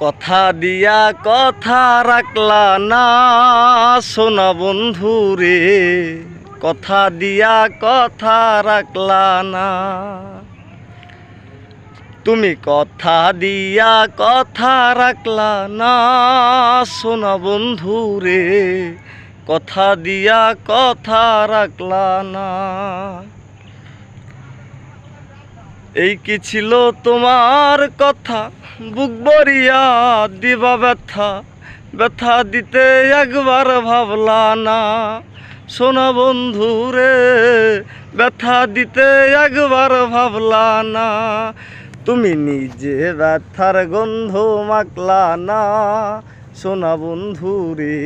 কথা দিয়া কথা রাখলা না সোনা বন্ধু রে, কথা দিয়া কথা রাখলা না। তুমি কথা দিয়া কথা রাখলা না সোনা বন্ধু রে, কথা দিয়া কথা রাখলা না। এই কি ছিল তোমার কথা, বুক ভরিয়া দিবা ব্যথা, ব্যথা দিতে একবার ভাবলা না সোনা বন্ধু রে, ব্যথা দিতে একবার ভাবলা না। তুমি নিজে ব্যথার গন্ধ মাখলা না সোনা বন্ধু রে,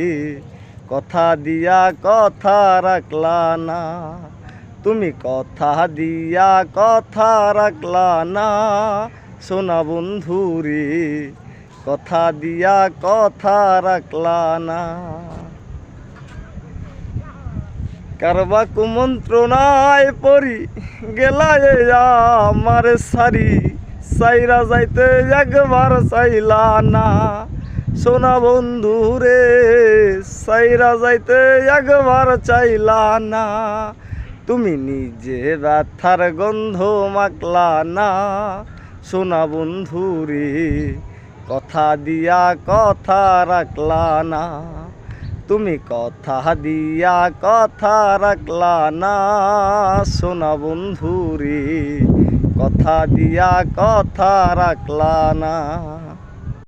কথা দিয়া কথা রাখলা না। তুমি কথা দিয়া কথা রাখলা না সোনা বন্ধু রে, কথা দিয়া কথা রাখলা না। কারবা কুমন্ত্রণায় পড়ি গেলা আমার সারি, সাইরা যাইতে একবার চাইলা না সোনা বন্ধু রে, সাইরা যাইতে একবার চাইলা না। তুমি নিজে ব্যথার গন্ধ মাখলা না সোনা বন্ধু রে, কথা দিয়া কথা রাখলা না। তুমি কথা দিয়া কথা রাখলা না সোনা বন্ধু রে, কথা দিয়া কথা রাখলা না।